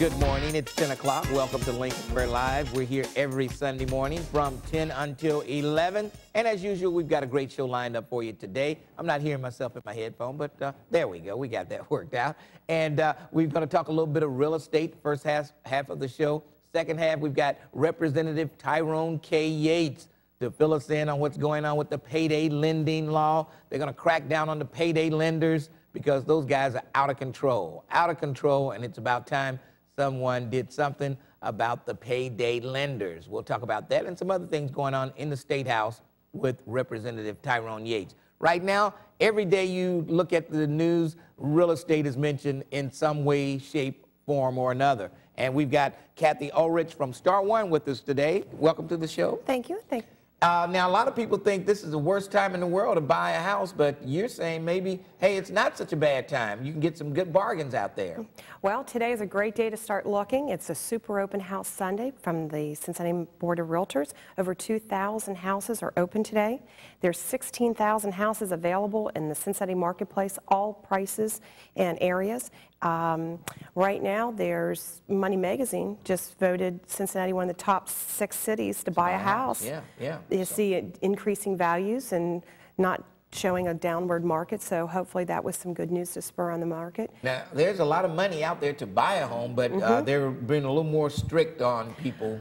Good morning. It's 10 o'clock. Welcome to Lincoln Ware Live. We're here every Sunday morning from 10 until 11. And as usual, we've got a great show lined up for you today. I'm not hearing myself in my headphone, but there we go. We got that worked out. And we're going to talk a little bit of real estate first half of the show. Second half, we've got Representative Tyrone K. Yates to fill us in on what's going on with the payday lending law. They're going to crack down on the payday lenders because those guys are out of control, and it's about time someone did something about the payday lenders. We'll talk about that and some other things going on in the State House with Representative Tyrone Yates. Right now, every day you look at the news, real estate is mentioned in some way, shape, form, or another. And we've got Cathy Ulrich from Star One with us today. Welcome to the show. Thank you. Thank you. Now, a lot of people think this is the worst time in the world to buy a house, but you're saying maybe, hey, it's not such a bad time. You can get some good bargains out there. Well, today is a great day to start looking. It's a super open house Sunday from the Cincinnati Board of Realtors. Over 2,000 houses are open today. There's 16,000 houses available in the Cincinnati marketplace, all prices and areas. Right now, there's Money Magazine just voted Cincinnati one of the top 6 cities to buy a house. Yeah. You see increasing values and not showing a downward market, so hopefully that was some good news to spur on the market. Now, there's a lot of money out there to buy a home, but they're being a little more strict on people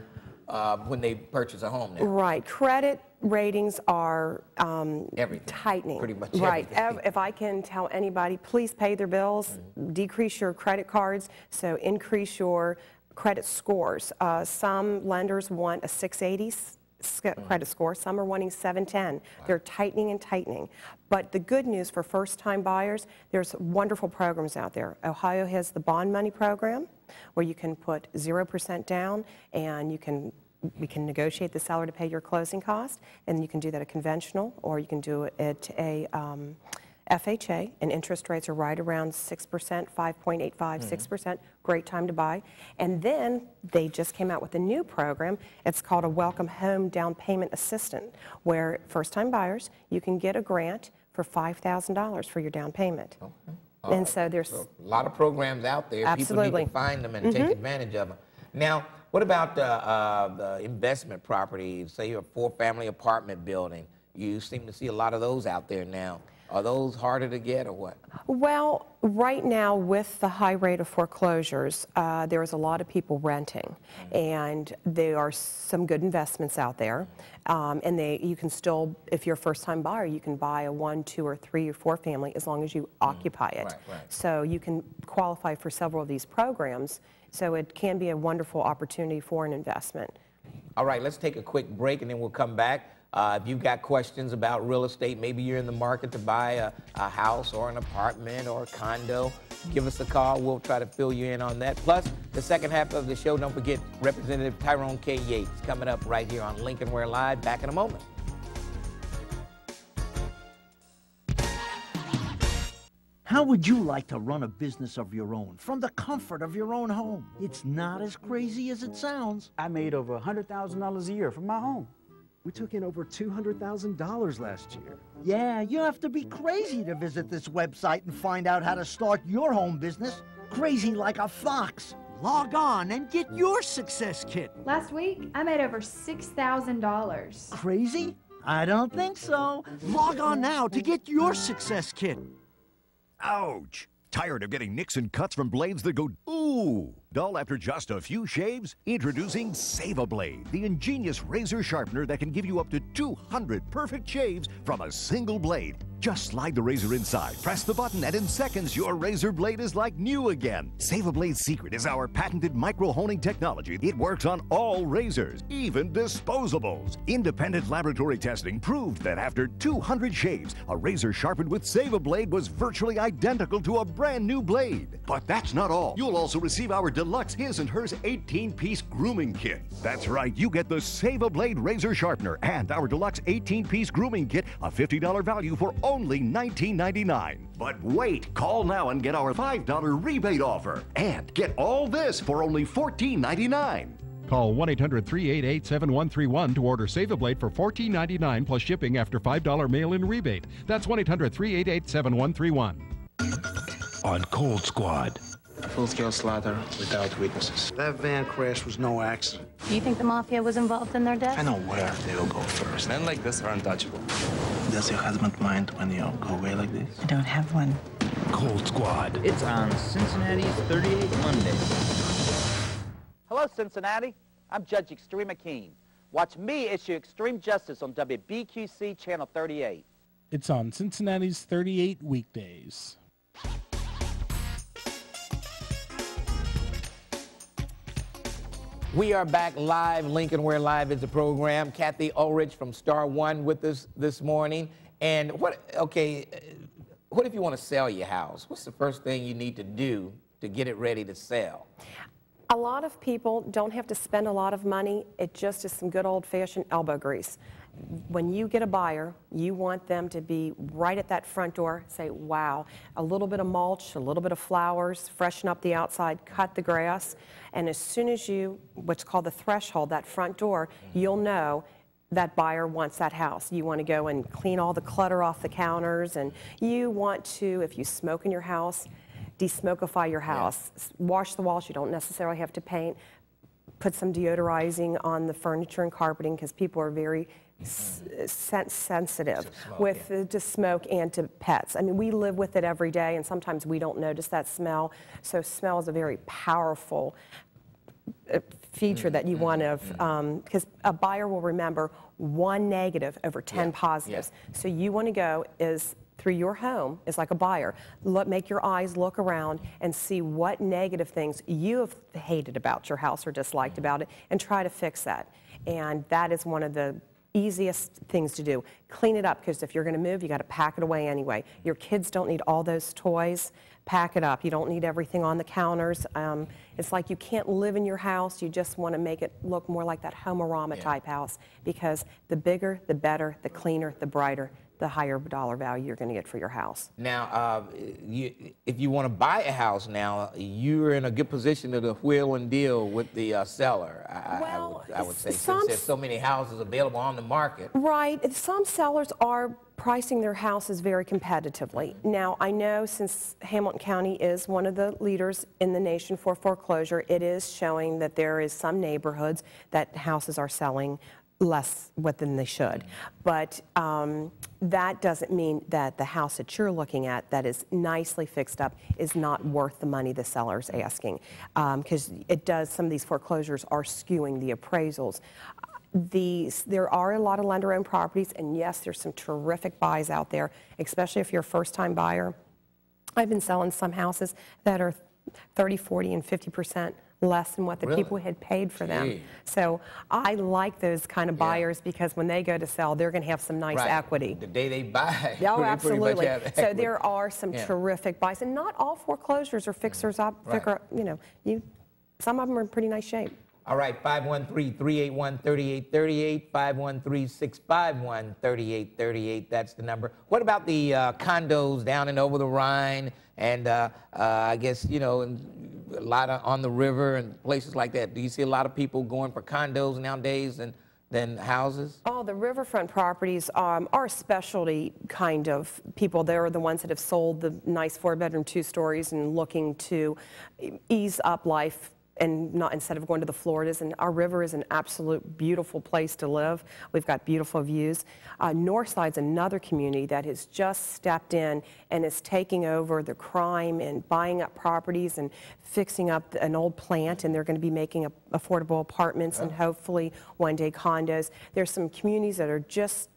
when they purchase a home now. Right. Credit ratings are tightening. Pretty much right. everything. If I can tell anybody, please pay their bills, decrease your credit cards, so increase your credit scores. Some lenders want a 680 credit score. Some are wanting 710. Wow. They're tightening and tightening. But the good news for first-time buyers, there's wonderful programs out there. Ohio has the bond money program where you can put 0% down and we can negotiate the seller to pay your closing cost, and you can do that at conventional, or you can do it at a FHA, and interest rates are right around 6%, 5.85, 6%. Great time to buy. And then they just came out with a new program. It's called a Welcome Home Down Payment Assistant, where first-time buyers, you can get a grant for $5,000 for your down payment. Okay. And so there's a lot of programs out there. Absolutely. People need to find them and take advantage of them. Now, what about the investment property, say you're a 4-family apartment building? You seem to see a lot of those out there now. Are those harder to get or what? Well, right now with the high rate of foreclosures, there's a lot of people renting, and there are some good investments out there. And you can still, if you're a first-time buyer, you can buy a 1, 2, or 3, or 4 family as long as you occupy it. Right. So you can qualify for several of these programs. So it can be a wonderful opportunity for an investment. All right, let's take a quick break and then we'll come back. If you've got questions about real estate, maybe you're in the market to buy a house or an apartment or a condo, give us a call. We'll try to fill you in on that. Plus, the second half of the show, don't forget Representative Tyrone K. Yates coming up right here on Lincoln Ware Live. Back in a moment. How would you like to run a business of your own from the comfort of your own home? It's not as crazy as it sounds. I made over $100,000 a year from my home. We took in over $200,000 last year. Yeah, you have to be crazy to visit this website and find out how to start your home business. Crazy like a fox. Log on and get your success kit. Last week, I made over $6,000. Crazy? I don't think so. Log on now to get your success kit. Ouch! Tired of getting nicks and cuts from blades that go ooh dull after just a few shaves? Introducing Save-A-Blade, the ingenious razor sharpener that can give you up to 200 perfect shaves from a single blade. Just slide the razor inside, press the button, and in seconds, your razor blade is like new again. Save-A-Blade's secret is our patented micro-honing technology. It works on all razors, even disposables. Independent laboratory testing proved that after 200 shaves, a razor sharpened with Save-A-Blade was virtually identical to a brand new blade. But that's not all. You'll also receive our deluxe His and Hers 18-piece grooming kit. That's right, you get the Save-A-Blade razor sharpener and our deluxe 18-piece grooming kit, a $50 value for only $19.99. But wait, call now and get our $5 rebate offer. And get all this for only $14.99. Call 1-800-388-7131 to order Save-A-Blade for $14.99 plus shipping after $5 mail-in rebate. That's 1-800-388-7131. On Cold Squad, full-scale slaughter without witnesses. That van crash was no accident. Do you think the mafia was involved in their death? I know where they will go first. Men like this are untouchable. Does your husband mind when you go away like this? I don't have one. Cold Squad. It's on Cincinnati's 38 Monday. Hello, Cincinnati. I'm Judge Extreme McKean. Watch me issue extreme justice on WBQC Channel 38. It's on Cincinnati's 38 weekdays. We are back live. Lincoln Ware Live is the program. Cathy, Ulrich from Star One with us this morning. And what if you want to sell your house? What's the first thing you need to do to get it ready to sell? A lot of people don't have to spend a lot of money. It just is some good old-fashioned elbow grease. When you get a buyer, you want them to be right at that front door, say, wow, a little bit of mulch, a little bit of flowers, freshen up the outside, cut the grass, and as soon as you, what's called the threshold, that front door, you'll know that buyer wants that house. You want to go and clean all the clutter off the counters, and you want to, if you smoke in your house, de-smokify your house. Wash the walls. You don't necessarily have to paint. Put some deodorizing on the furniture and carpeting because people are very sensitive to smoke and to pets. I mean, we live with it every day, and sometimes we don't notice that smell. So smell is a very powerful feature that you want to, because a buyer will remember one negative over 10 positives. So you want to go through your home is like a buyer. Make your eyes look around and see what negative things you have hated about your house or disliked about it, and try to fix that. And that is one of the easiest things to do. Clean it up, because if you're going to move, you got to pack it away anyway. Your kids don't need all those toys. Pack it up. You don't need everything on the counters. It's like you can't live in your house. You just want to make it look more like that Homerama type house, because the bigger, the better, the cleaner, the brighter, the higher dollar value you're going to get for your house. Now, if you want to buy a house now, you're in a good position to wheel and deal with the seller, I would say, since there's so many houses available on the market. Right. Some sellers are pricing their houses very competitively. Now, I know since Hamilton County is one of the leaders in the nation for foreclosure, it is showing that there is some neighborhoods that houses are selling less than they should. But that doesn't mean that the house that you're looking at that is nicely fixed up is not worth the money the seller's asking, because some of these foreclosures are skewing the appraisals. There are a lot of lender-owned properties, and yes, there's some terrific buys out there, especially if you're a first-time buyer. I've been selling some houses that are 30, 40, and 50% less than what the people had paid for them. So I like those kind of buyers, because when they go to sell, they're going to have some nice equity. The day they buy. Oh, absolutely. So there are some terrific buys, and not all foreclosures are fixers up. Some of them are in pretty nice shape. All right, 513-381-3838, 513-651-3838, that's the number. What about the condos down and over the Rhine, and I guess, a lot on the river and places like that? Do you see a lot of people going for condos nowadays than houses? Oh, the riverfront properties are a specialty kind of people. They're the ones that have sold the nice 4-bedroom, 2 stories and looking to ease up life, and not instead of going to the Floridas. And our river is an absolute beautiful place to live. We've got beautiful views. Northside's another community that has just stepped in and is taking over the crime and buying up properties and fixing up an old plant, and they're going to be making affordable apartments and hopefully one day condos. There's some communities that are just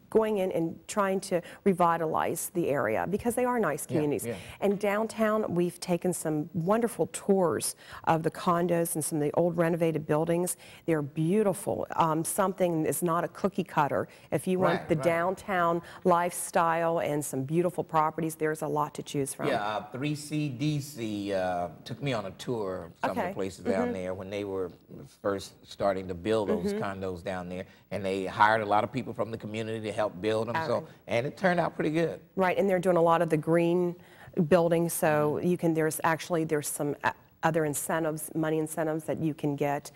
going in and trying to revitalize the area, because they are nice communities. And downtown, we've taken some wonderful tours of the condos and some of the old renovated buildings. They're beautiful. Something is not a cookie cutter. If you want the downtown lifestyle and some beautiful properties, there's a lot to choose from. 3CDC took me on a tour of some of the places down there when they were first starting to build those condos down there, and they hired a lot of people from the community to help build them, and it turned out pretty good. Right, and they're doing a lot of the green building, so there's some other incentives, money incentives that you can get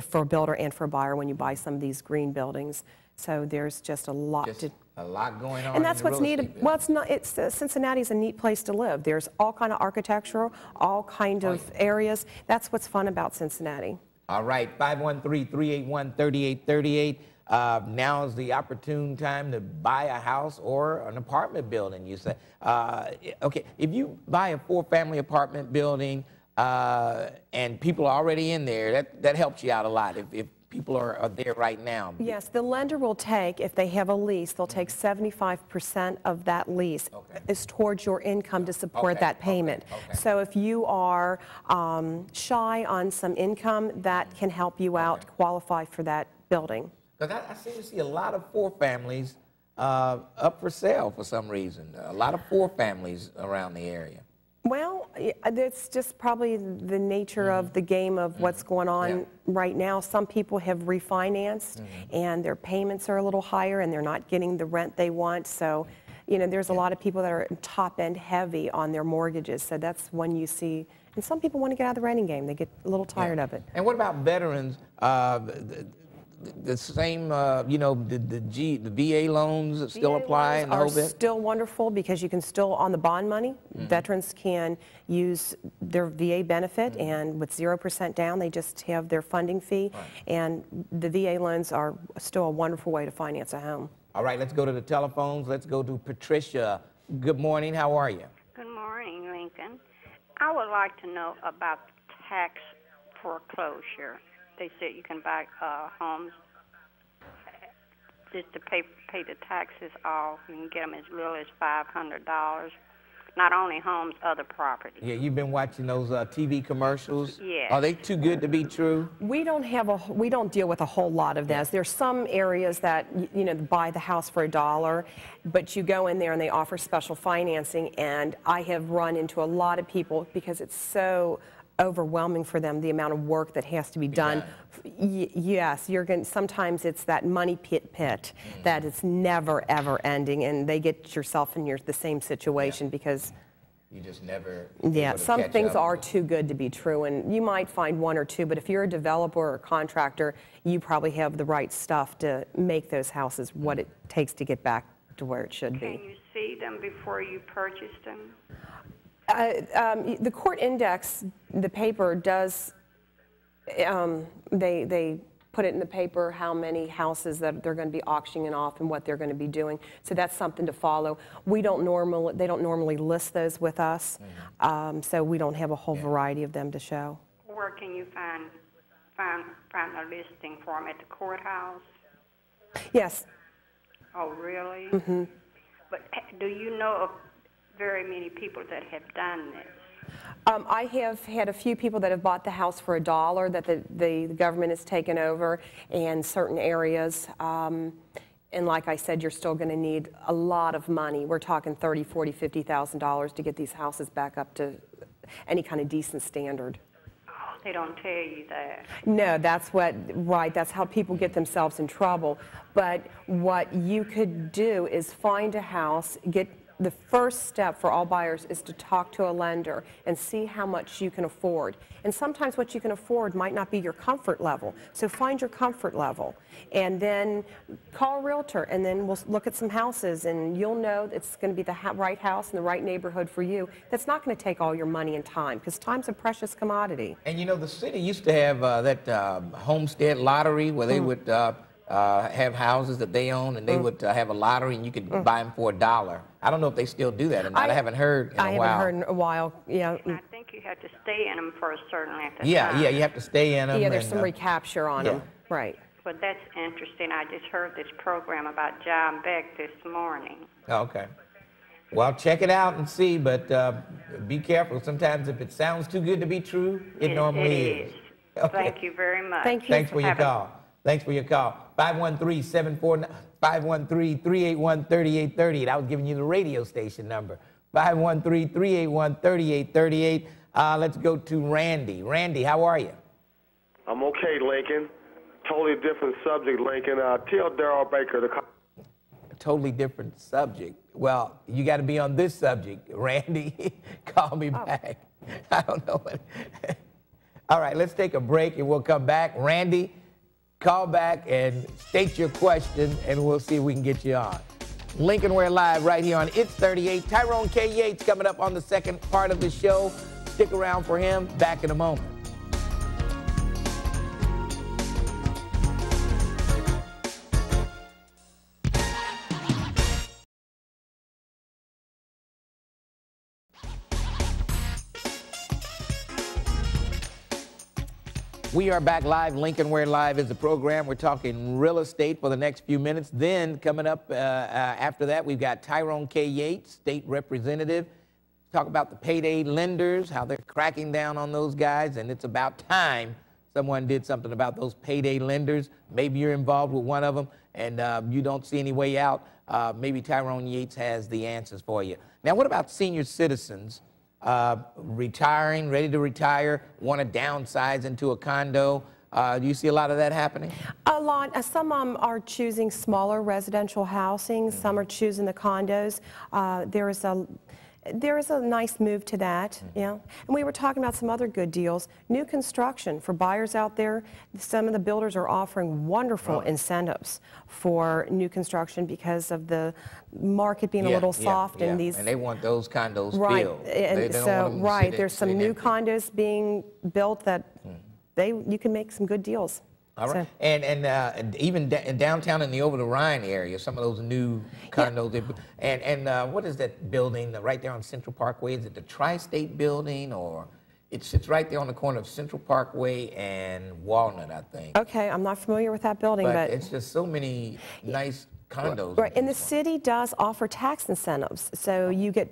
for a builder and for a buyer when you buy some of these green buildings. So there's just a lot A lot going on. And that's in the what's real neat. estate business. Well, it's not. It's Cincinnati's a neat place to live. There's all kind of architectural, all kind of areas. That's what's fun about Cincinnati. All right, 513-381-3838. Now is the opportune time to buy a house or an apartment building, you say. Okay, if you buy a 4-family apartment building and people are already in there, that helps you out a lot if people are there right now. Yes, the lender will take, if they have a lease, they'll take 75% of that lease is towards your income to support that payment. So if you are shy on some income, that can help you out qualify for that building. Because I seem to see a lot of 4-families up for sale for some reason. A lot of 4-families around the area. Well, it's just probably the nature of the game of what's going on right now. Some people have refinanced and their payments are a little higher and they're not getting the rent they want. So, you know, there's a lot of people that are top end heavy on their mortgages. So that's when you see, and some people want to get out of the renting game. They get a little tired of it. And what about veterans? The same, you know, the VA loans still apply and the whole bit? Still wonderful because you can still, on the bond money, veterans can use their VA benefit, and with 0% down, they just have their funding fee. And the VA loans are still a wonderful way to finance a home. All right, let's go to the telephones. Let's go to Patricia. Good morning. How are you? Good morning, Lincoln. I would like to know about tax foreclosure. They said you can buy homes just to pay the taxes off. You can get them as little as $500. Not only homes, other property. Yeah, you've been watching those TV commercials. Yes. Are they too good to be true? We don't deal with a whole lot of this. There's some areas that, you know, buy the house for $1, but you go in there and they offer special financing, and I have run into a lot of people because it's so overwhelming for them, the amount of work that has to be done. Yes, you're going. Sometimes it's that money pit that it's never ever ending, and they get yourself in the same situation because you just never. Yeah, some things are too good to be true, and you might find one or two, but if you're a developer or a contractor, you probably have the right stuff to make those houses what it takes to get back to where it should be. Can you see them before you purchase them? The court index, the paper does, they put it in the paper how many houses that they're going to be auctioning off and what they're going to be doing. So that's something to follow. They don't normally list those with us, so we don't have a whole variety of them to show. Where can you find a listing for them? At the courthouse? Yes. Oh, really? But do you know of very many people that have done this? I have had a few people that have bought the house for $1 that the government has taken over in certain areas. And like I said, you're still going to need a lot of money. We're talking $30,000, $40,000, $50,000 to get these houses back up to any kind of decent standard. Oh, they don't tell you that. No, that's how people get themselves in trouble. But what you could do is find a house, the first step for all buyers is to talk to a lender and see how much you can afford. And sometimes what you can afford might not be your comfort level. So find your comfort level and then call a realtor, and then we'll look at some houses, and you'll know it's going to be the right house in the right neighborhood for you. That's not going to take all your money and time, because time's a precious commodity. And you know, the city used to have that homestead lottery where they would have houses that they own, and they would have a lottery, and you could buy them for $1. I don't know if they still do that or not. I haven't heard in a while. I haven't heard in a while, yeah. And I think you have to stay in them for a certain length of time. Yeah, you have to stay in them. Yeah, there's some recapture on them, right. But that's interesting. I just heard this program about John Beck this morning. Oh, okay. Well, check it out and see, but be careful. Sometimes if it sounds too good to be true, it normally is. Okay. Thank you very much. Thank you. Thanks for your call. Thanks for your call. 513-381-3838. I was giving you the radio station number. 513-381-3838. Let's go to Randy. Randy, how are you? I'm okay, Lincoln. Totally different subject, Lincoln. Tell Darryl Baker to call. Totally different subject. Well, you got to be on this subject. Randy, call me back. I don't know what. All right, let's take a break and we'll come back. Randy, call back and state your question, and we'll see if we can get you on. Lincoln Ware Live right here on It's 38. Tyrone K. Yates coming up on the second part of the show. Stick around for him. Back in a moment. We are back live. Lincoln Ware Live is the program. We're talking real estate for the next few minutes. Then coming up after that, we've got Tyrone K. Yates, state representative. Talk about the payday lenders, how they're cracking down on those guys, and it's about time someone did something about those payday lenders. Maybe you're involved with one of them, and you don't see any way out. Maybe Tyrone Yates has the answers for you. Now, what about senior citizens? Retiring, ready to retire, want to downsize into a condo. Do you see a lot of that happening? A lot. Some are choosing smaller residential housing. Some are choosing the condos. There is a nice move to that, yeah. And we were talking about some other good deals. New construction for buyers out there. Some of the builders are offering wonderful incentives for new construction because of the market being a little soft and these. And they want those condos filled. And they don't so want them there's some new condos being built that you can make some good deals. All right, and even downtown in the Over the Rhine area, some of those new condos. And what is that building right there on Central Parkway? Is it the Tri-State building, or it sits right there on the corner of Central Parkway and Walnut, I think. Okay, I'm not familiar with that building, but it's just so many nice condos. Right, and the city does offer tax incentives, so you get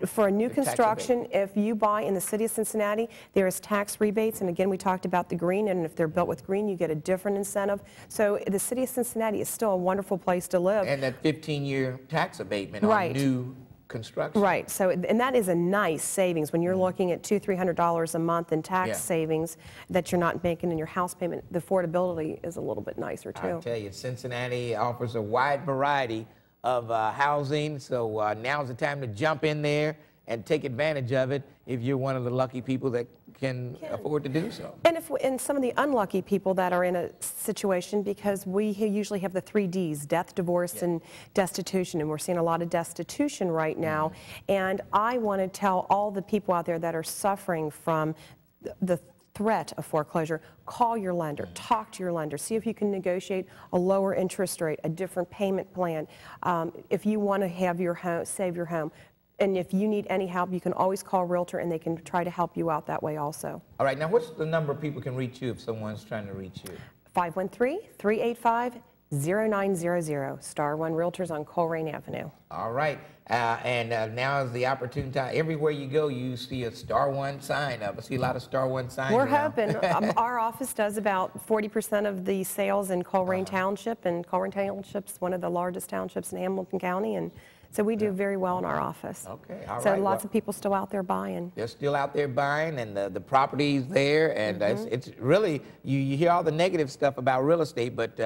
for a new construction. If you buy in the city of Cincinnati, there is tax rebates, and again, we talked about the green, and if they're built with green, you get a different incentive. So the city of Cincinnati is still a wonderful place to live. And that 15-year tax abatement on new construction. Right. So, and that is a nice savings when you're looking at $200-300 a month in tax savings that you're not making in your house payment. The affordability is a little bit nicer too. I tell you, Cincinnati offers a wide variety of housing. So now's the time to jump in there and take advantage of it if you're one of the lucky people that can afford to do so. And some of the unlucky people that are in a situation, because we usually have the 3 Ds, death, divorce, and destitution, and we're seeing a lot of destitution right now. And I want to tell all the people out there that are suffering from the threat of foreclosure, call your lender, talk to your lender, see if you can negotiate a lower interest rate, a different payment plan. If you want to have your home, save your home, and if you need any help, you can always call a realtor, and they can try to help you out that way also. All right, now what's the number people can reach you if someone's trying to reach you? 513-385-0900, *1 Realtors on Colerain Avenue. All right, and now is the opportune time. Everywhere you go, you see a *1 sign up. I see a lot of *1 signs We're around. hoping. Our office does about 40% of the sales in Colerain Township, and Colerain Township's one of the largest townships in Hamilton County, and so we do very well in our office. Okay, all right. So lots of people still out there buying. They're still out there buying, and the property's there, and it's really, you hear all the negative stuff about real estate, but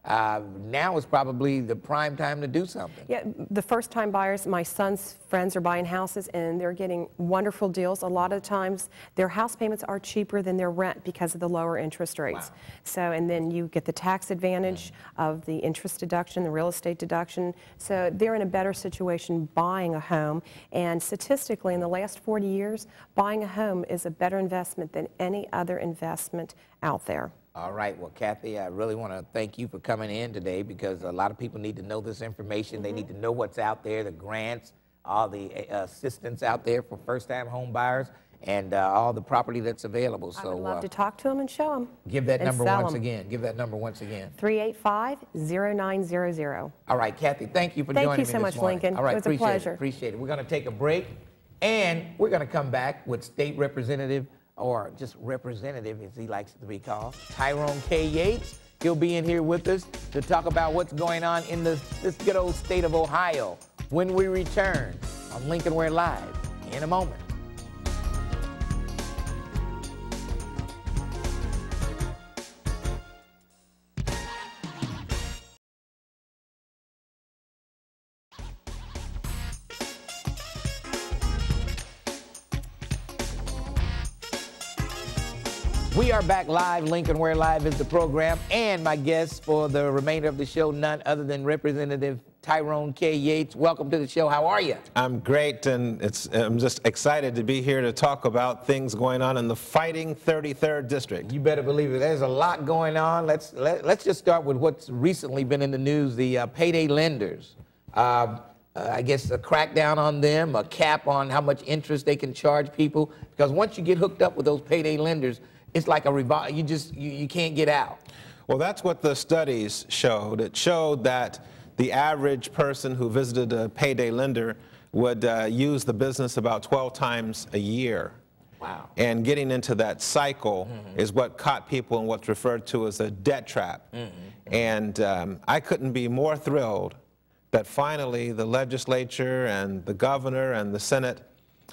now is probably the prime time to do something. Yeah, the first-time buyers, my son's friends are buying houses, and they're getting wonderful deals. A lot of times, their house payments are cheaper than their rent because of the lower interest rates. Wow. So, and then you get the tax advantage of the interest deduction, the real estate deduction. So they're in a better situation buying a home. And statistically, in the last 40 years, buying a home is a better investment than any other investment out there. All right. Well, Cathy, I really want to thank you for coming in today, because a lot of people need to know this information. They need to know what's out there, the grants, all the assistance out there for first-time home buyers, and all the property that's available. I would love to talk to them and show them. Give that number once again. Give that number once again. 385-0900. All right, Cathy, thank you for joining me this morning. Thank you so much, Lincoln. All right, it was a pleasure. Appreciate it. We're going to take a break, and we're going to come back with State Representative, or just Representative as he likes to be called, Tyrone K. Yates. He'll be in here with us to talk about what's going on in this good old state of Ohio when we return on Lincoln Ware Live in a moment. We are back live. Lincoln Ware Live is the program, and my guest for the remainder of the show, none other than Representative Tyrone K. Yates. Welcome to the show. How are you? I'm great, and I'm just excited to be here to talk about things going on in the fighting 33rd District. You better believe it. There's a lot going on. Let's just start with what's recently been in the news, the payday lenders. I guess a crackdown on them, a cap on how much interest they can charge people, because once you get hooked up with those payday lenders, it's like a revolver. You can't get out. Well, that's what the studies showed. It showed that the average person who visited a payday lender would use the business about 12 times a year. Wow. And getting into that cycle is what caught people in what's referred to as a debt trap. And I couldn't be more thrilled that finally the legislature and the governor and the Senate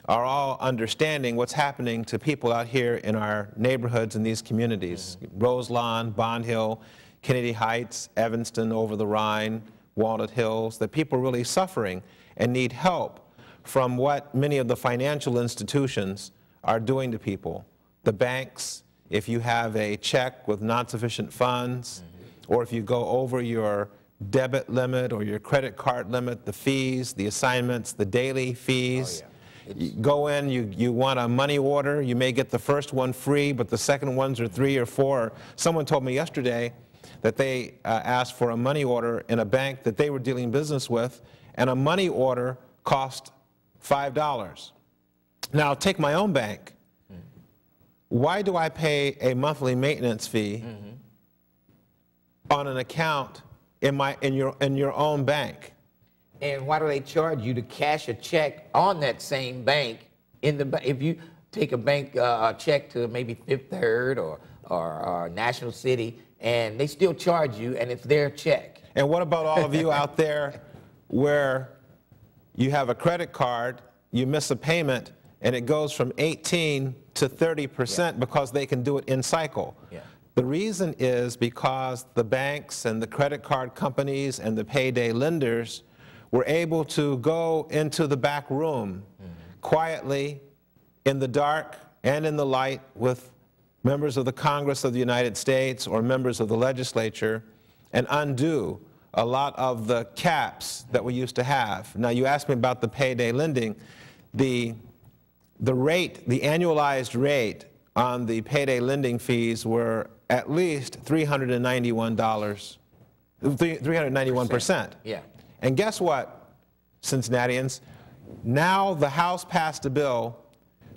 are all understanding what's happening to people out here in our neighborhoods in these communities. Roselawn, Bond Hill, Kennedy Heights, Evanston, over the Rhine, Walnut Hills, that people are really suffering and need help from what many of the financial institutions are doing to people. The banks, if you have a check with non-sufficient funds, or if you go over your debit limit or your credit card limit, the fees, the assignments, the daily fees. You go in, you want a money order, you may get the first one free, but the second ones are 3 or 4. Someone told me yesterday that they asked for a money order in a bank that they were dealing business with, and a money order cost $5. Now, take my own bank. Why do I pay a monthly maintenance fee on an account in your own bank? And why do they charge you to cash a check on that same bank if you take a bank check to maybe Fifth Third or National City, and they still charge you, and it's their check? And what about all of you out there where you have a credit card, you miss a payment, and it goes from 18 to 30% because they can do it in cycle? The reason is because the banks and the credit card companies and the payday lenders were able to go into the back room quietly, in the dark and in the light, with members of the Congress of the United States or members of the legislature, and undo a lot of the caps that we used to have. Now, you asked me about the payday lending. The rate, the annualized rate on the payday lending fees were at least $391, 391%. Yeah. And guess what, Cincinnatians? Now the House passed a bill,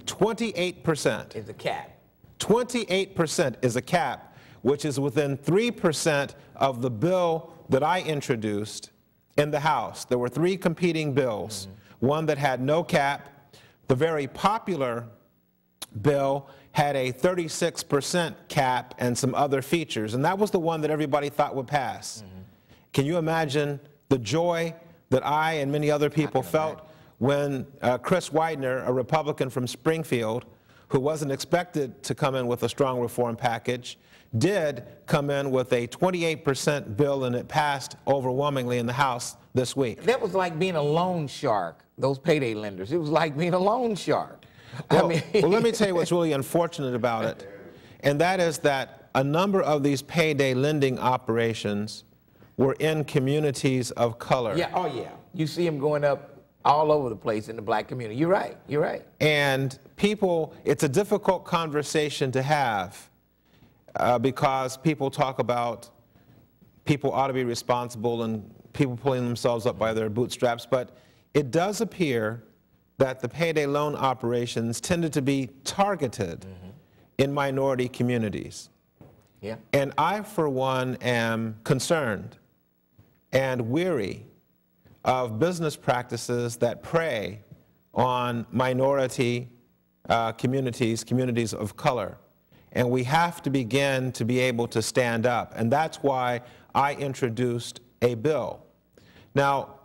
28% is a cap. 28% is a cap, which is within 3% of the bill that I introduced in the House. There were 3 competing bills, one that had no cap. The very popular bill had a 36% cap and some other features, and that was the one that everybody thought would pass. Can you imagine the joy that I and many other people felt when Chris Widener, a Republican from Springfield, who wasn't expected to come in with a strong reform package, did come in with a 28% bill, and it passed overwhelmingly in the House this week. That was like being a loan shark, those payday lenders. It was like being a loan shark. Well, well, let me tell you what's really unfortunate about it, and that is that a number of these payday lending operations were in communities of color. Yeah, oh yeah. You see them going up all over the place in the black community. You're right, you're right. And people, it's a difficult conversation to have because people talk about people ought to be responsible and people pulling themselves up by their bootstraps, but it does appear that the payday loan operations tended to be targeted in minority communities. Yeah. And I, for one, am concerned and weary of business practices that prey on minority communities of color. And we have to begin to be able to stand up. And that's why I introduced a bill. Now,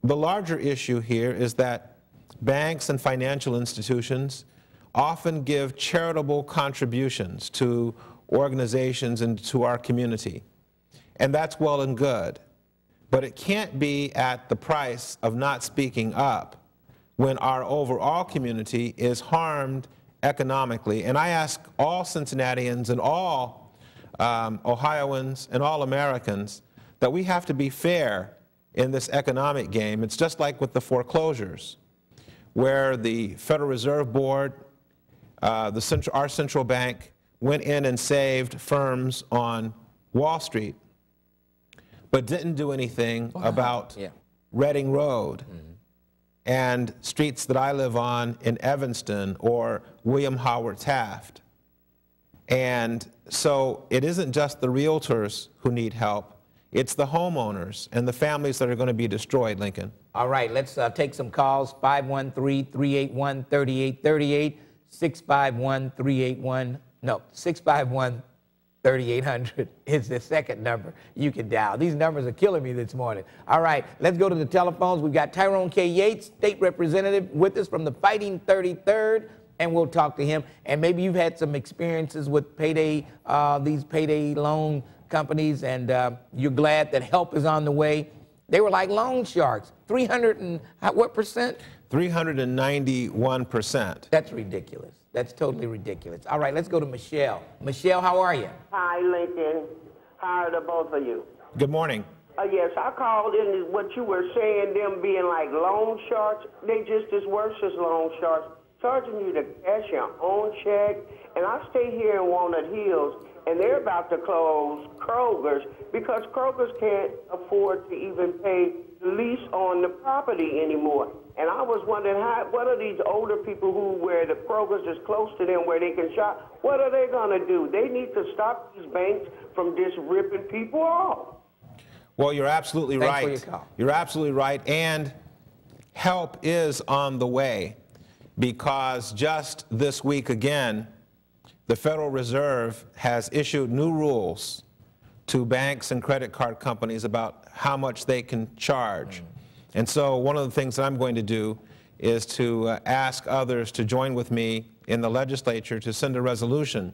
the larger issue here is that banks and financial institutions often give charitable contributions to organizations and to our community. And that's well and good. But it can't be at the price of not speaking up when our overall community is harmed economically. And I ask all Cincinnatians and all Ohioans and all Americans that we have to be fair in this economic game. It's just like with the foreclosures, where the Federal Reserve Board, our central bank, went in and saved firms on Wall Street, but didn't do anything about Reading Road and streets that I live on in Evanston or William Howard Taft. And so it isn't just the realtors who need help, it's the homeowners and the families that are going to be destroyed, Lincoln. All right, let's take some calls. 513-381-3838, 651-3800 is the second number you can dial. These numbers are killing me this morning. All right, let's go to the telephones. We've got Tyrone K. Yates, state representative, with us from the Fighting 33rd, and we'll talk to him. And maybe you've had some experiences with payday, these payday loan companies, and you're glad that help is on the way. They were like loan sharks. 300 and what percent? 391%. That's ridiculous. That's totally ridiculous. All right, let's go to Michelle. Michelle, how are you? Hi, Lincoln. How are the both of you? Good morning. Yes, I called in what you were saying, them being like loan sharks. They just as worse as loan sharks, charging you to cash your own check. And I stay here in Walnut Hills, and they're about to close Kroger's because Kroger's can't afford to even pay the lease on the property anymore. And I was wondering, what are these older people where the Kroger's is close to them where they can shop, what are they going to do? They need to stop these banks from just ripping people off. Well, you're absolutely right. Thanks for your call. You're absolutely right. And help is on the way, because just this week again, the Federal Reserve has issued new rules to banks and credit card companies about how much they can charge. And so one of the things that I'm going to do is to ask others to join with me in the legislature to send a resolution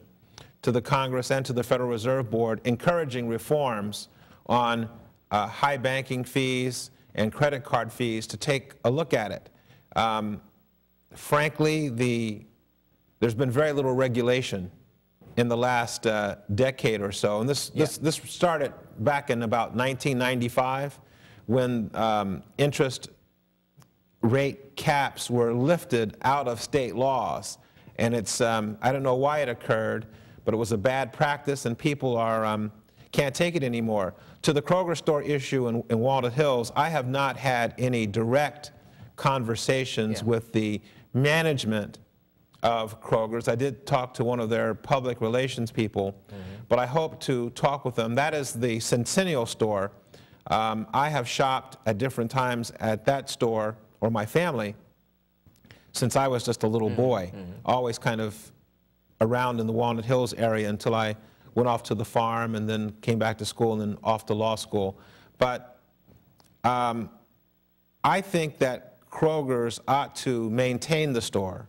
to the Congress and to the Federal Reserve Board encouraging reforms on high banking fees and credit card fees, to take a look at it. Frankly, there's been very little regulation in the last decade or so. And this started back in about 1995 when interest rate caps were lifted out of state laws. And it's, I don't know why it occurred, but it was a bad practice and people can't take it anymore. To the Kroger store issue in Walnut Hills, I have not had any direct conversations with the management of Kroger's. I did talk to one of their public relations people, but I hope to talk with them. That is the Centennial store. I have shopped at different times at that store, or my family, since I was just a little boy, always kind of around in the Walnut Hills area until I went off to the farm and then came back to school and then off to law school. But I think that Kroger's ought to maintain the store,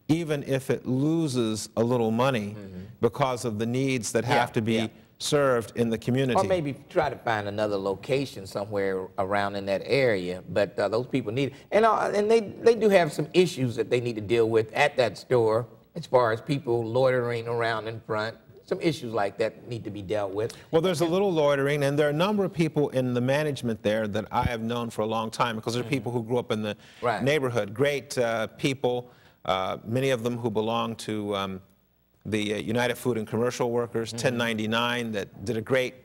even if it loses a little money because of the needs that have to be served in the community. Or maybe try to find another location somewhere around in that area, but those people need it. And they do have some issues that they need to deal with at that store, as far as people loitering around in front. Some issues like that need to be dealt with. Well, there's a little loitering, and there are a number of people in the management there that I have known for a long time, because they're people who grew up in the neighborhood. Great people, many of them who belong to the United Food and Commercial Workers, 1099, that did a great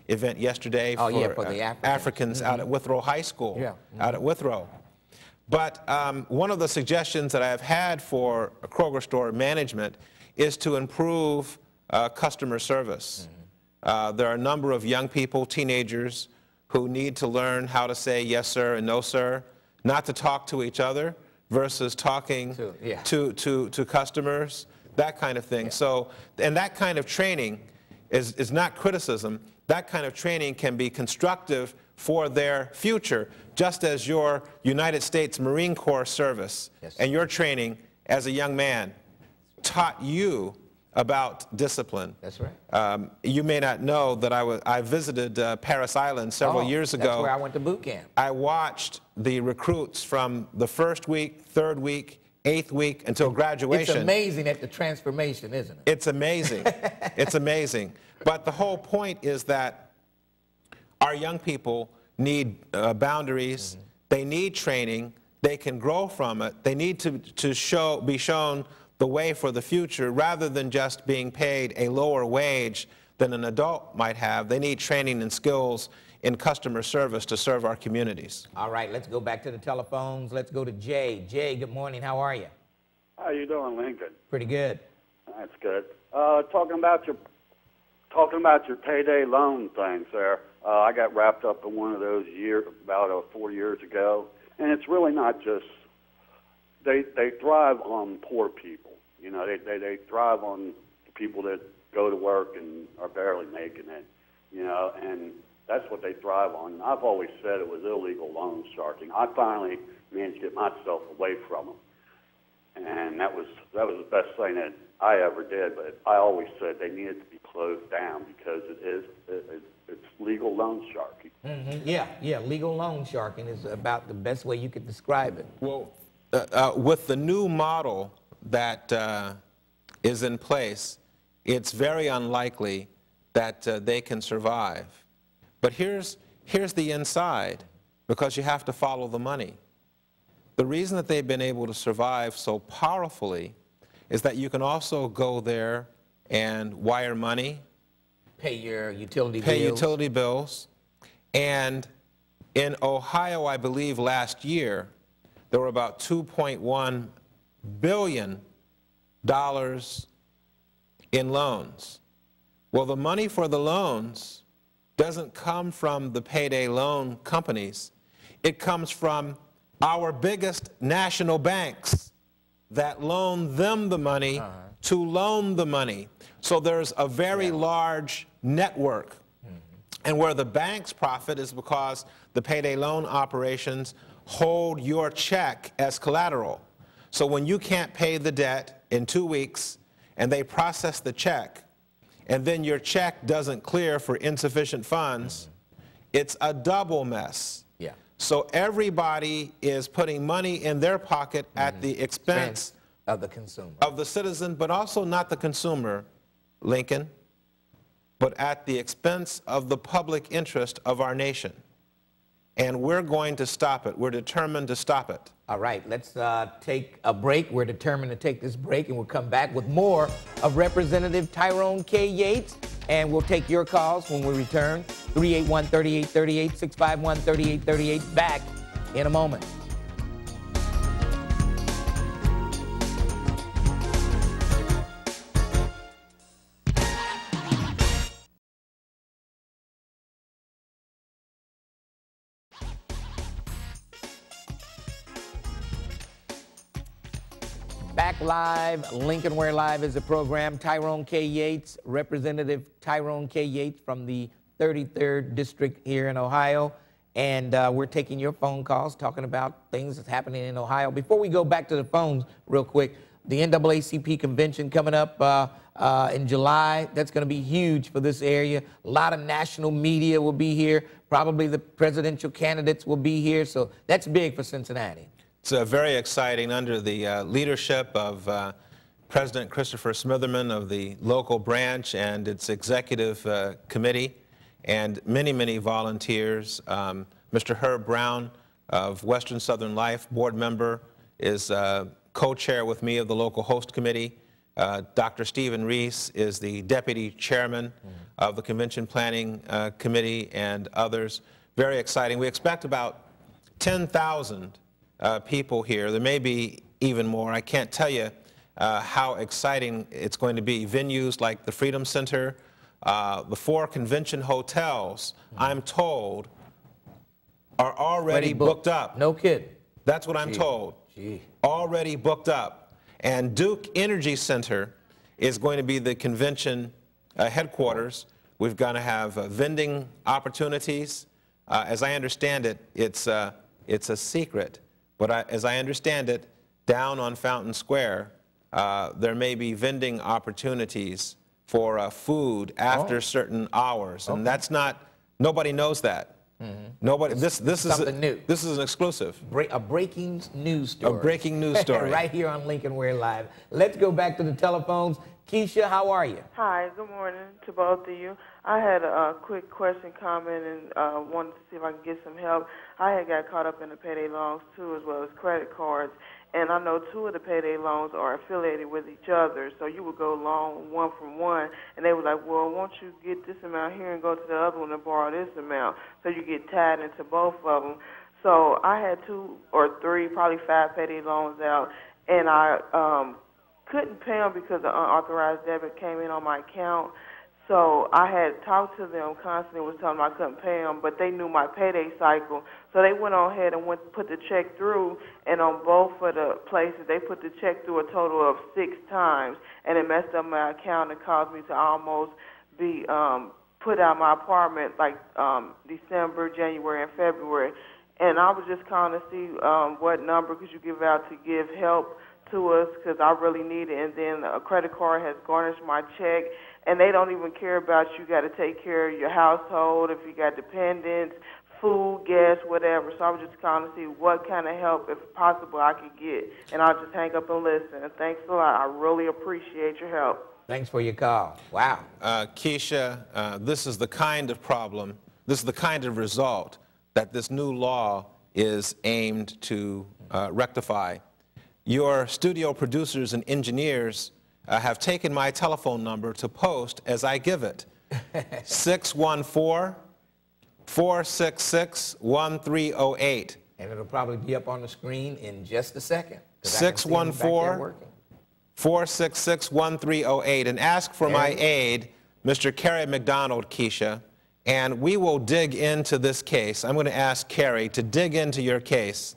event yesterday for the Africans out at Withrow High School, out at Withrow. But one of the suggestions that I have had for a Kroger store management is to improve customer service. There are a number of young people, teenagers, who need to learn how to say yes, sir, and no, sir, not to talk to each other versus talking to customers, that kind of thing. So, and that kind of training is not criticism. That kind of training can be constructive for their future, just as your United States Marine Corps service and your training as a young man taught you about discipline. That's right. You may not know that I visited Parris Island several years ago. That's where I went to boot camp. I watched the recruits from the first week, third week, 8th week until graduation. It's amazing at the transformation, isn't it? It's amazing. It's amazing. But the whole point is that our young people need boundaries. They need training. They can grow from it. They need to be shown the way for the future rather than just being paid a lower wage than an adult might have. They need training and skills in customer service to serve our communities. All right, let's go back to the telephones. Let's go to Jay. Jay, good morning. How are you? How you doing, Lincoln? Pretty good. That's good. Talking about your payday loan things there. I got wrapped up in one of those about 4 years ago, and it's really not just they thrive on poor people. You know, they thrive on the people that go to work and are barely making it. You know, and that's what they thrive on. I've always said it was illegal loan sharking. I finally managed to get myself away from them, and that was the best thing that I ever did. But I always said they needed to be closed down because it's legal loan sharking. Yeah, legal loan sharking is about the best way you could describe it. Well, with the new model that is in place, it's very unlikely that they can survive. But here's the inside, because you have to follow the money. The reason that they've been able to survive so powerfully is that you can also go there and wire money, pay your utility bills. And in Ohio, I believe last year, there were about $2.1 billion in loans. Well, the money for the loans doesn't come from the payday loan companies. It comes from our biggest national banks that loan them the money to loan the money. So there's a very large network. And where the banks profit is because the payday loan operations hold your check as collateral. So when you can't pay the debt in 2 weeks and they process the check, and then your check doesn't clear for insufficient funds, it's a double mess. Yeah. So everybody is putting money in their pocket at the expense of the consumer, of the citizen, but also not the consumer, Lincoln, but at the expense of the public interest of our nation. And we're going to stop it. We're determined to stop it. All right, let's take a break. We're determined to take this break, and we'll come back with more of Representative Tyrone K. Yates, and we'll take your calls when we return. 381-3838, 651-3838, back in a moment. Back live, Lincoln Ware Live is a program. Tyrone K. Yates, Representative Tyrone K. Yates from the 33rd District here in Ohio. And we're taking your phone calls, talking about things that's happening in Ohio. Before we go back to the phones real quick, the NAACP convention coming up in July, that's going to be huge for this area. A lot of national media will be here. Probably the presidential candidates will be here. So that's big for Cincinnati. It's very exciting under the leadership of President Christopher Smitherman of the local branch and its executive committee, and many, many volunteers. Mr. Herb Brown of Western Southern Life, board member, is co-chair with me of the local host committee. Dr. Stephen Reese is the deputy chairman of the convention planning committee, and others. Very exciting. We expect about 10,000 people here. There may be even more. I can't tell you how exciting it's going to be. Venues like the Freedom Center, the 4 convention hotels, I'm told, are already booked up. No kidding. That's what I'm told. Already booked up. And Duke Energy Center is going to be the convention headquarters. We're going to have vending opportunities. As I understand it, it's a secret. But as I understand it, down on Fountain Square, there may be vending opportunities for food after certain hours. And that's not, nobody knows that. Nobody. This is something new. This is an exclusive. A breaking news story. A breaking news story. Right here on Lincoln Ware Live. Let's go back to the telephones. Keisha, how are you? Hi, good morning to both of you. I had a quick question, comment, and wanted to see if I could get some help. I had got caught up in the payday loans too, as well as credit cards. And I know 2 of the payday loans are affiliated with each other. So you would go loan one from one, and they were like, well, won't you get this amount here and go to the other one and borrow this amount? So you get tied into both of them. So I had 2 or 3, probably 5 payday loans out, and I couldn't pay them because the unauthorized debit came in on my account. So I had talked to them constantly, was telling them I couldn't pay them, but they knew my payday cycle. So they went on ahead and put the check through, and on both of the places, they put the check through a total of 6 times, and it messed up my account and caused me to almost be put out my apartment like December, January, and February. And I was just calling to see what number could you give out to give help to us, because I really need it. And then a credit card has garnished my check, and they don't even care about you got to take care of your household, if you got dependents, food, gas, whatever. So I was just calling to see what kind of help, if possible, I could get. And I'll just hang up and listen. And thanks a lot. I really appreciate your help. Thanks for your call. Wow. Keisha, this is the kind of problem, this is the kind of result that this new law is aimed to rectify. Your studio producers and engineers have taken my telephone number to post as I give it. 614-466-1308. And it'll probably be up on the screen in just a second. 614-466-1308. And ask for my aide, Mr. Kerry McDonald, Keisha, and we will dig into this case. I'm going to ask Kerry to dig into your case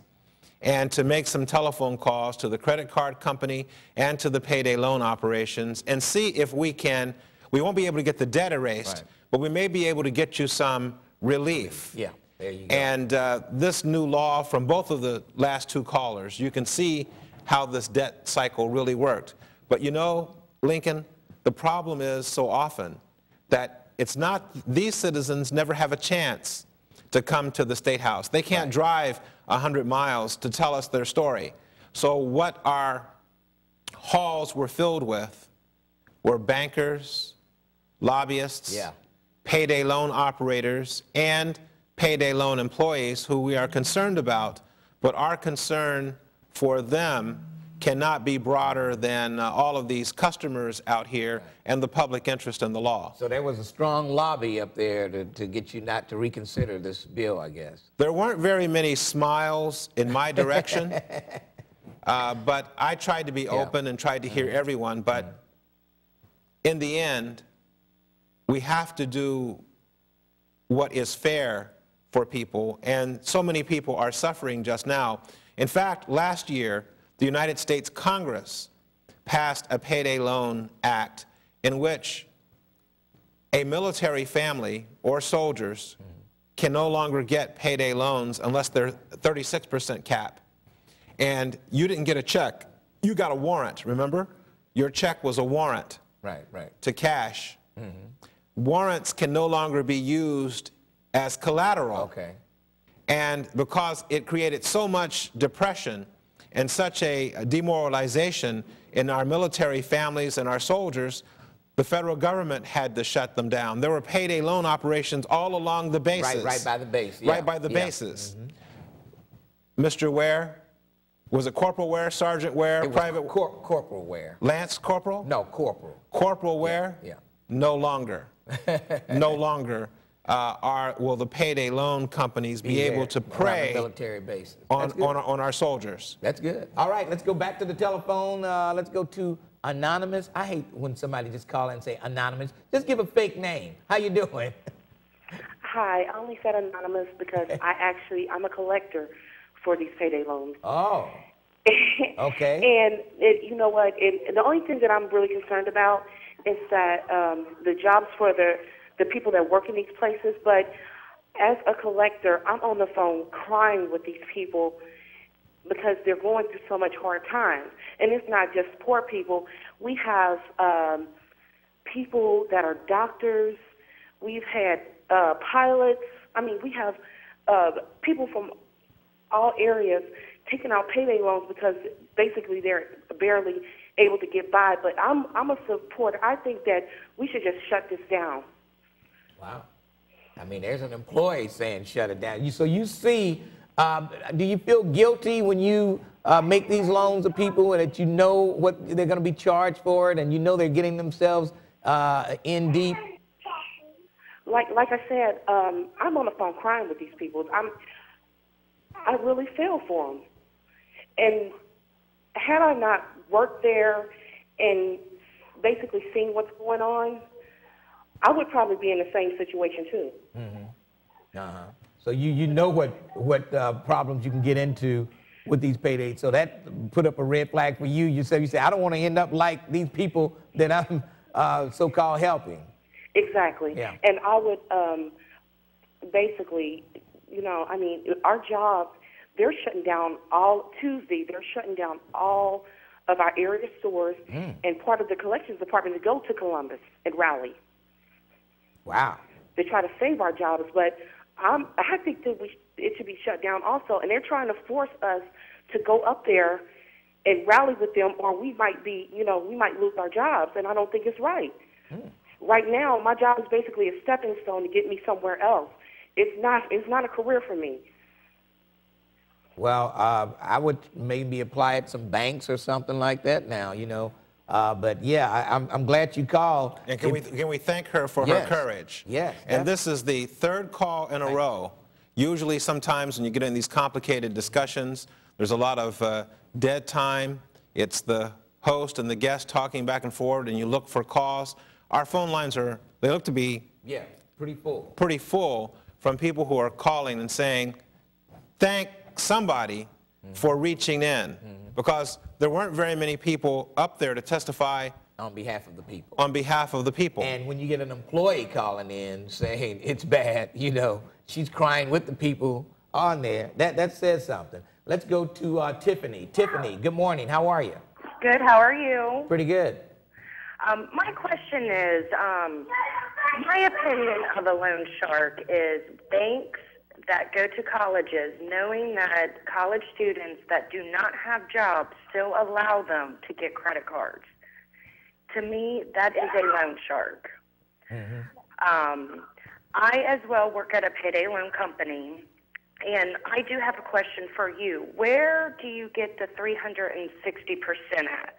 and to make some telephone calls to the credit card company and to the payday loan operations and see if we can, we won't be able to get the debt erased, but we may be able to get you some relief. Yeah, there you go. And this new law from both of the last 2 callers, you can see how this debt cycle really worked. But you know, Lincoln, the problem is so often that it's not, these citizens never have a chance to come to the State House. They can't drive 100 miles to tell us their story. So what our halls were filled with were bankers, lobbyists, payday loan operators, and payday loan employees who we are concerned about, but our concern for them cannot be broader than all of these customers out here and the public interest in the law. So there was a strong lobby up there to get you not to reconsider this bill, I guess. There weren't very many smiles in my direction, but I tried to be open and tried to hear everyone, but in the end, we have to do what is fair for people, and so many people are suffering just now. In fact, last year, the United States Congress passed a payday loan act in which a military family or soldiers can no longer get payday loans unless they're 36% cap. And you didn't get a check, you got a warrant, remember? Your check was a warrant to cash. Warrants can no longer be used as collateral. And because it created so much depression and such a demoralization in our military families and our soldiers, the federal government had to shut them down. There were payday loan operations all along the bases. Right by the base. Right by the bases. Mr. Ware, was it Corporal Ware, Sergeant Ware, Private Corporal Ware. Lance Corporal? No, Corporal. Corporal Ware? No longer. No longer. Will the payday loan companies be able to prey military bases. on our soldiers? That's good. All right, let's go back to the telephone. Let's go to Anonymous. I hate when somebody just call and say Anonymous. Just give a fake name. How you doing? Hi, I only said Anonymous because I'm a collector for these payday loans. Oh. Okay. And you know what? The only thing that I'm really concerned about is that the jobs for the people that work in these places, but as a collector, I'm on the phone crying with these people because they're going through so much hard times. And it's not just poor people. We have people that are doctors. We've had pilots. I mean, we have people from all areas taking out payday loans because basically they're barely able to get by. But I'm a supporter. I think that we should just shut this down. Wow. I mean, there's an employee saying shut it down. So you see, do you feel guilty when you make these loans to people and that you know what they're going to be charged for it and you know they're getting themselves in deep? Like I said, I'm on the phone crying with these people. I really feel for them. And had I not worked there and basically seen what's going on, I would probably be in the same situation too. Mm-hmm. So you know what problems you can get into with these paydays. So that put up a red flag for you. You say I don't want to end up like these people that I'm so-called helping. Exactly. Yeah. And I would basically, I mean, our job, they're shutting down Tuesday, they're shutting down all of our area stores and part of the collections department to go to Columbus and Raleigh. Wow. To try to save our jobs. But I think that it should be shut down also. And they're trying to force us to go up there and rally with them, or we might be, we might lose our jobs. And I don't think it's right. Right now, my job is basically a stepping stone to get me somewhere else. It's not a career for me. Well, I would maybe apply at some banks or something like that now, But yeah, I'm glad you called. And can we thank her for her courage? Yes. And this is the third call in a row. Usually, sometimes when you get in these complicated discussions, there's a lot of dead time. It's the host and the guest talking back and forth, and you look for calls. Our phone lines they look to be pretty full. Pretty full from people who are calling and saying, thank somebody for reaching in, because there weren't very many people up there to testify on behalf of the people. On behalf of the people. And when you get an employee calling in saying it's bad, she's crying with the people on there, that says something. Let's go to Tiffany. Tiffany, good morning. How are you? Good. How are you? Pretty good. My question is, my opinion of a loan shark is banks that go to colleges knowing that college students that do not have jobs still allow them to get credit cards. To me, that is a loan shark. I as well work at a payday loan company, and I do have a question for you. Where do you get the 360% at?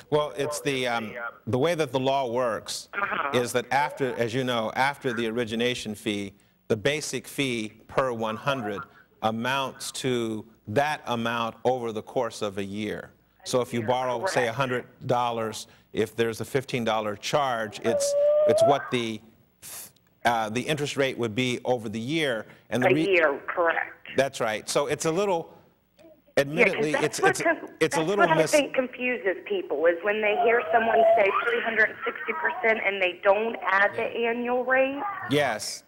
Well, it's the way that the law works is that after, as you know, after the origination fee, the basic fee per 100 amounts to that amount over the course of a year. So if you borrow, say, $100, if there's a $15 charge, it's what the interest rate would be over the year. And a year, correct. That's right. So it's a little, admittedly, it's a little what I think confuses people is when they hear someone say 360% and they don't add the annual rate. Yes.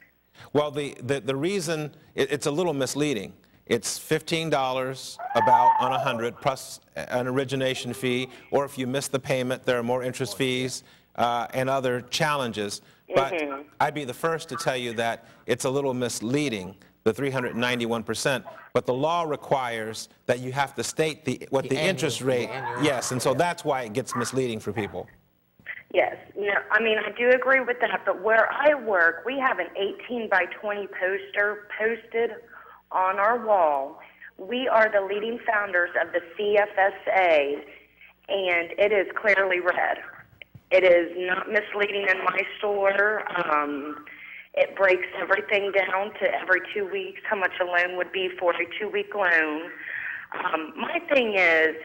Well, the reason, it's a little misleading. It's $15 about on 100 plus an origination fee, or if you miss the payment, there are more interest fees and other challenges. But I'd be the first to tell you that it's a little misleading, the 391%. But the law requires that you have to state what the interest rate. Yes, and so that's why it gets misleading for people. Yes. No, I mean, I do agree with that, but where I work, we have an 18 by 20 poster posted on our wall. We are the leading founders of the CFSA, and it is clearly read. It is not misleading in my store. It breaks everything down to every 2 weeks, how much a loan would be for a 2-week loan. My thing is,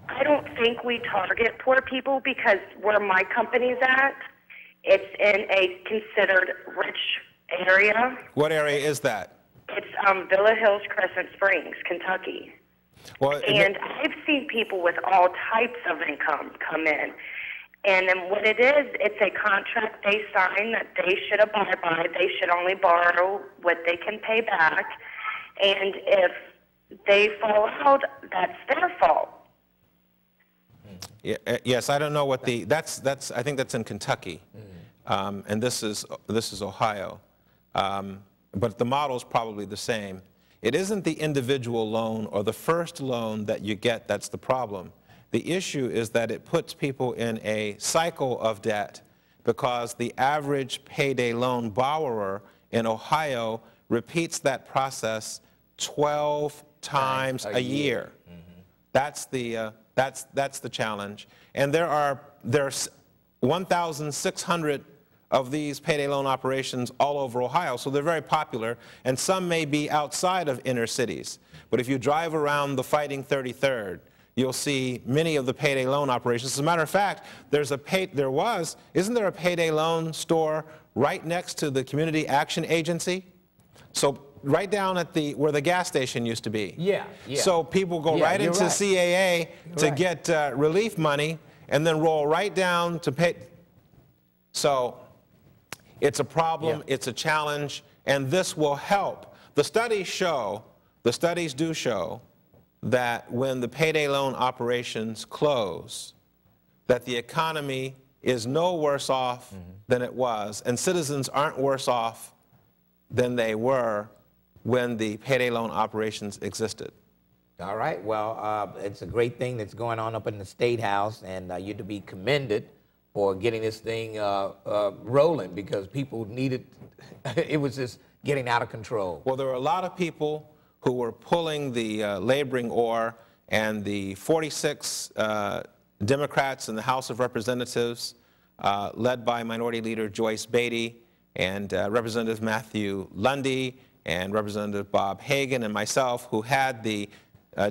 I don't think we target poor people because where my company's at, it's in a considered rich area. What area is that? It's Villa Hills, Crescent Springs, Kentucky. Well, and I've seen people with all types of income come in. And then what it is, it's a contract they sign that they should abide by. They should only borrow what they can pay back. And if they fall out, that's their fault. Yes, I don't know what I think that's in Kentucky, and this is Ohio. but the model is probably the same. It isn't the individual loan or the first loan that you get that's the problem. The issue is that it puts people in a cycle of debt because the average payday loan borrower in Ohio repeats that process 12 times a year. That's the challenge. And there's 1,600 of these payday loan operations all over Ohio, so they're very popular, and some may be outside of inner cities. But if you drive around the Fighting 33rd, you'll see many of the payday loan operations. As a matter of fact, isn't there a payday loan store right next to the Community Action Agency? So right down at where the gas station used to be. Yeah. So people go right into CAA to get relief money and then roll right down to pay. So it's a problem, it's a challenge, and this will help. The studies do show that when the payday loan operations close, that the economy is no worse off than it was, and citizens aren't worse off than they were when the payday loan operations existed. All right, well, it's a great thing that's going on up in the State House, and you're to be commended for getting this thing rolling, because people needed, it was just getting out of control. Well, there were a lot of people who were pulling the laboring oar, and the 46 Democrats in the House of Representatives, led by Minority Leader Joyce Beatty and Representative Matthew Lundy and Representative Bob Hagan and myself, who had the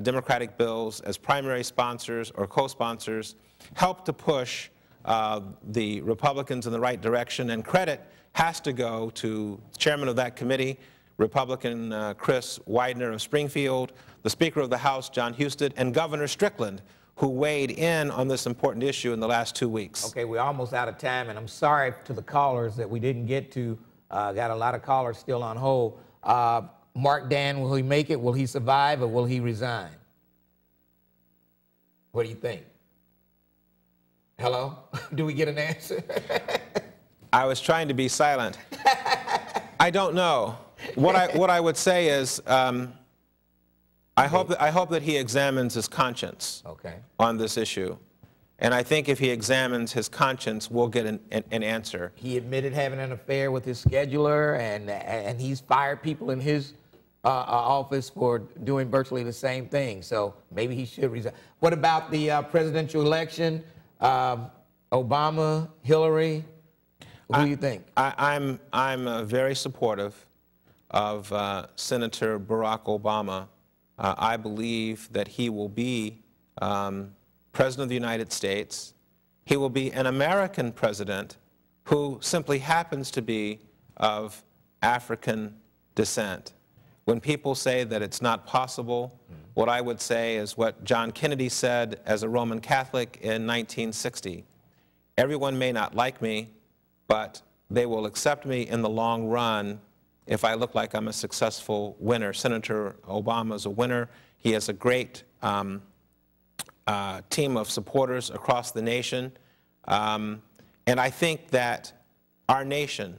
Democratic bills as primary sponsors or co-sponsors, helped to push the Republicans in the right direction, and credit has to go to the chairman of that committee, Republican Chris Widener of Springfield, the Speaker of the House, John Husted, and Governor Strickland, who weighed in on this important issue in the last 2 weeks. Okay, we're almost out of time, and I'm sorry to the callers that we didn't get to. Got a lot of callers still on hold. Mark Dan, will he make it? Will he survive, or will he resign? What do you think? Hello? Do we get an answer? I was trying to be silent. I don't know. What I would say is, I hope that he examines his conscience on this issue. And I think if he examines his conscience, we'll get an answer. He admitted having an affair with his scheduler, and he's fired people in his office for doing virtually the same thing. So maybe he should resign. What about the presidential election? Obama, Hillary? Who do you think? I'm very supportive of Senator Barack Obama. I believe that he will be President of the United States. He will be an American president who simply happens to be of African descent. When people say that it's not possible, what I would say is what John Kennedy said as a Roman Catholic in 1960. Everyone may not like me, but they will accept me in the long run if I look like I'm a successful winner. Senator Obama is a winner. He has a great team of supporters across the nation. And I think that our nation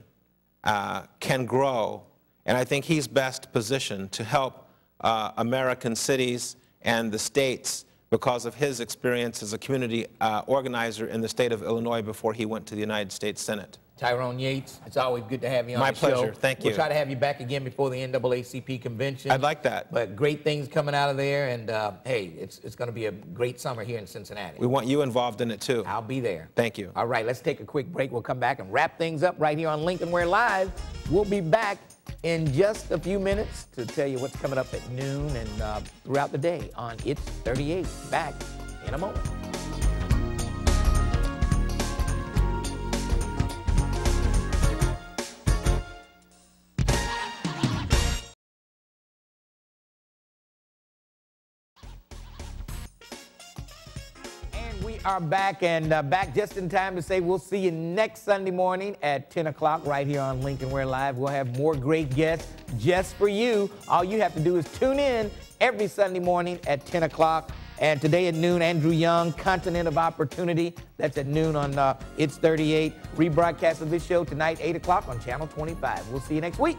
can grow, and I think he's best positioned to help American cities and the states because of his experience as a community organizer in the state of Illinois before he went to the United States Senate. Tyrone Yates, it's always good to have you on the show. My pleasure. Thank you. We'll try to have you back again before the NAACP convention. I'd like that. But great things coming out of there, and hey, it's going to be a great summer here in Cincinnati. We want you involved in it too. I'll be there. Thank you. All right, let's take a quick break. We'll come back and wrap things up right here on Lincoln Ware Live. We'll be back in just a few minutes to tell you what's coming up at noon and throughout the day on It's 38. Back in a moment. We are back, and back just in time to say we'll see you next Sunday morning at 10 o'clock right here on Lincoln Ware Live. We'll have more great guests just for you. All you have to do is tune in every Sunday morning at 10 o'clock. And today at noon, Andrew Young, Continent of Opportunity. That's at noon on It's 38. Rebroadcast of this show tonight, 8 o'clock on Channel 25. We'll see you next week.